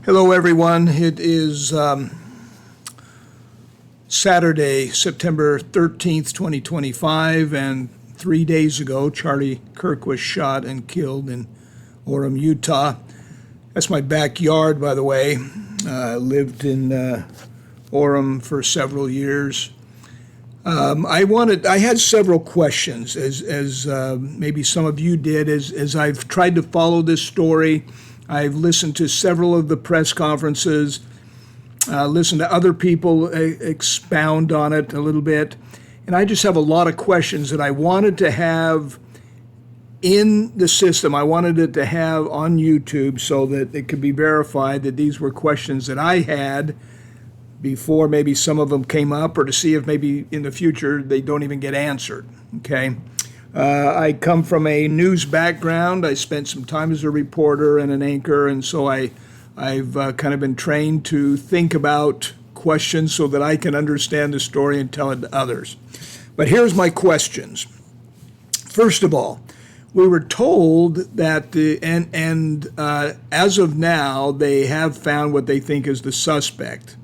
Hello, everyone. It is Saturday, September 13th, 2025, and 3 days ago, Charlie Kirk was shot and killed in Orem, Utah. That's my backyard, by the way. Lived in Orem for several years. I had several questions, as maybe some of you did, as I've tried to follow this story. I've listened to several of the press conferences, listened to other people expound on it a little bit, and I just have a lot of questions that I wanted to have in the system. I wanted it to have on YouTube so that it could be verified that these were questions that I had before maybe some of them came up, or to see if maybe in the future they don't even get answered, okay? I come from a news background. I spent some time as a reporter and an anchor, and so I've kind of been trained to think about questions so that I can understand the story and tell it to others. But here's my questions. First of all, we were told that as of now, they have found what they think is the suspect.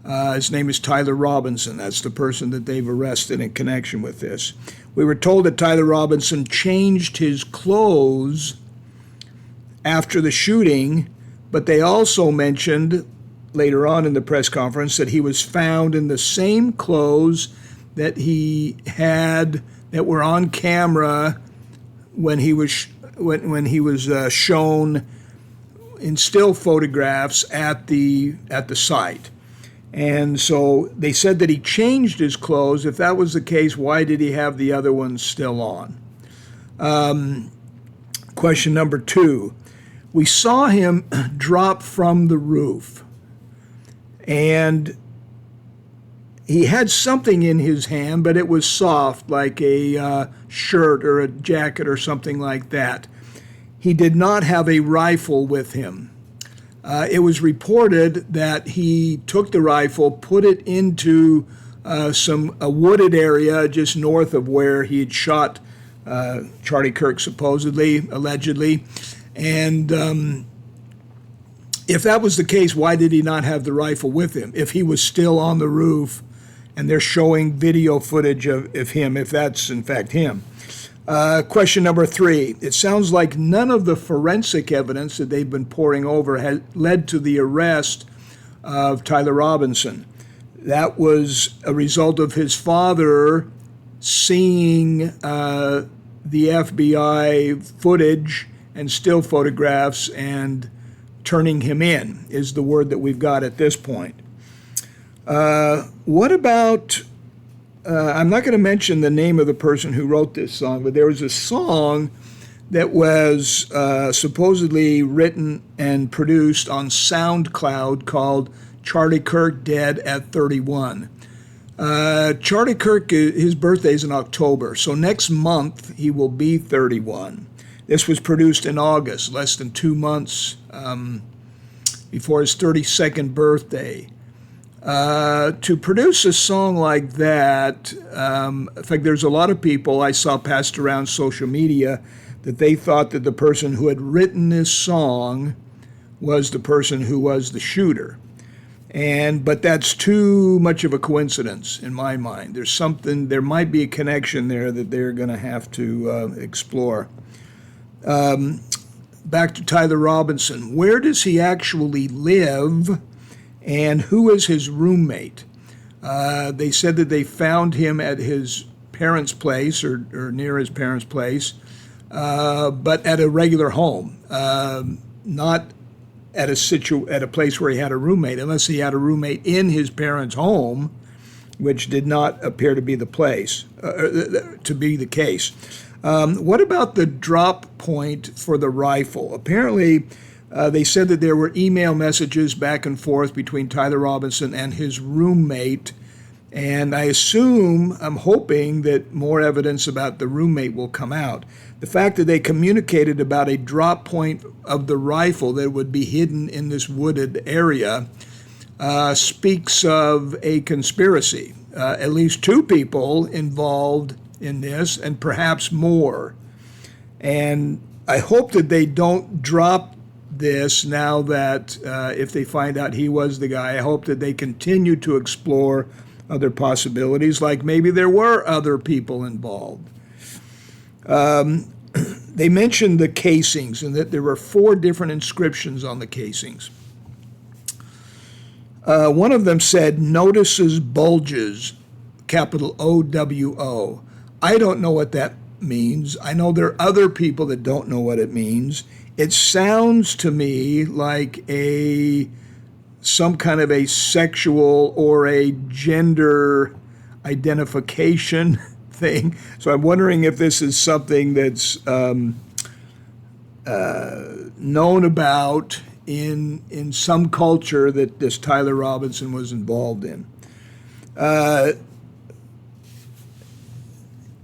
His name is Tyler Robinson. That's the person that they've arrested in connection with this. We were told that Tyler Robinson changed his clothes after the shooting, but they also mentioned later on in the press conference that he was found in the same clothes that he had that were on camera when he was shown in still photographs at the site. And so they said that he changed his clothes. If that was the case, why did he have the other ones still on? Question number 2. We saw him drop from the roof, and he had something in his hand, but it was soft, like a shirt or a jacket or something like that. He did not have a rifle with him. It was reported that he took the rifle, put it into a wooded area just north of where he had shot Charlie Kirk, allegedly. And if that was the case, why did he not have the rifle with him? If he was still on the roof and they're showing video footage of him, if that's in fact him. Question number 3. It sounds like none of the forensic evidence that they've been poring over had led to the arrest of Tyler Robinson. That was a result of his father seeing the FBI footage and still photographs and turning him in, is the word that we've got at this point. What about... I'm not going to mention the name of the person who wrote this song, but there was a song that was supposedly written and produced on SoundCloud called Charlie Kirk Dead at 31. Charlie Kirk, his birthday is in October, so next month he will be 31. This was produced in August, less than 2 months before his 32nd birthday. To produce a song like that, in fact, there's a lot of people I saw passed around social media that they thought that the person who had written this song was the person who was the shooter. But that's too much of a coincidence in my mind. There might be a connection there that they're going to have to explore. Back to Tyler Robinson. Where does he actually live? And who is his roommate? They said that they found him at his parents' place or near his parents' place, but at a regular home, not at a place where he had a roommate, unless he had a roommate in his parents' home, which did not appear to be the case. What about the drop point for the rifle? Apparently, they said that there were email messages back and forth between Tyler Robinson and his roommate, and I'm hoping that more evidence about the roommate will come out. The fact that they communicated about a drop point of the rifle that would be hidden in this wooded area speaks of a conspiracy. At least 2 people involved in this, and perhaps more. And I hope that they don't drop this now that if they find out he was the guy, I hope that they continue to explore other possibilities, like maybe there were other people involved. They mentioned the casings and that there were 4 different inscriptions on the casings. One of them said, "Notices bulges," capital OWO. I don't know what that means. I know there are other people that don't know what it means. It sounds to me like some kind of a sexual or a gender identification thing. So I'm wondering if this is something that's known about in some culture that this Tyler Robinson was involved in.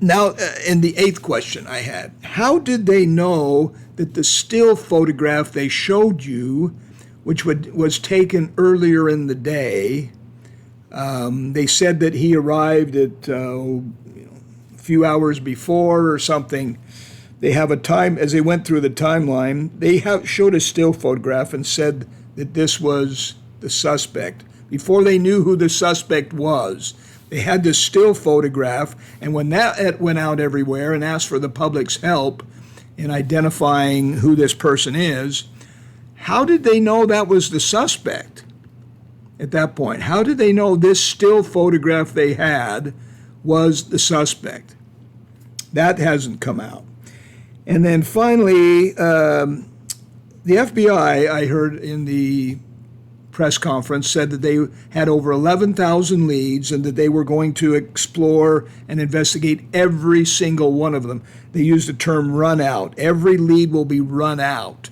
Now, in the 8th question I had, how did they know that the still photograph they showed you, which was taken earlier in the day, they said that he arrived at a few hours before or something. They have a time, as they went through the timeline, they showed a still photograph and said that this was the suspect. Before they knew who the suspect was, they had this still photograph, and when that went out everywhere and asked for the public's help in identifying who this person is, how did they know that was the suspect at that point? How did they know this still photograph they had was the suspect? That hasn't come out. And then finally, the FBI, I heard in the press conference, said that they had over 11,000 leads and that they were going to explore and investigate every single one of them. They used the term run out. Every lead will be run out.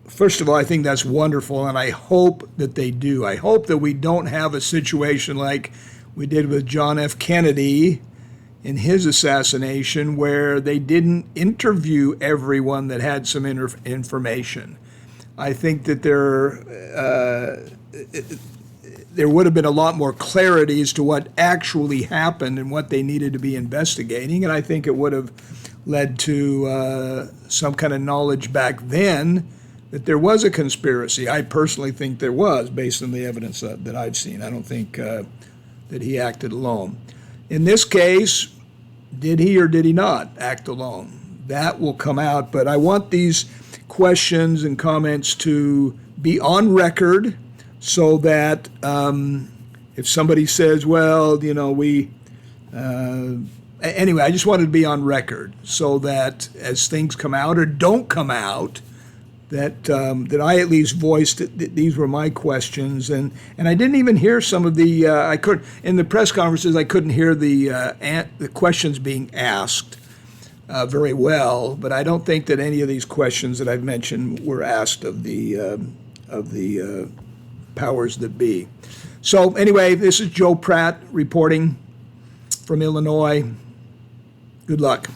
First of all, I think that's wonderful, and I hope that they do. I hope that we don't have a situation like we did with John F. Kennedy in his assassination, where they didn't interview everyone that had some information. I think that there would have been a lot more clarity as to what actually happened and what they needed to be investigating, and I think it would have led to some kind of knowledge back then that there was a conspiracy. I personally think there was, based on the evidence that I've seen. I don't think that he acted alone. In this case, did he or did he not act alone? That will come out, but I want these questions and comments to be on record so that if somebody says, well, anyway, I just wanted to be on record so that as things come out or don't come out, that I at least voiced that these were my questions, and I didn't even hear some of the I could in the press conferences I couldn't hear the questions being asked very well, but I don't think that any of these questions that I've mentioned were asked of the powers that be. So anyway, this is Joe Pratt reporting from Illinois. Good luck.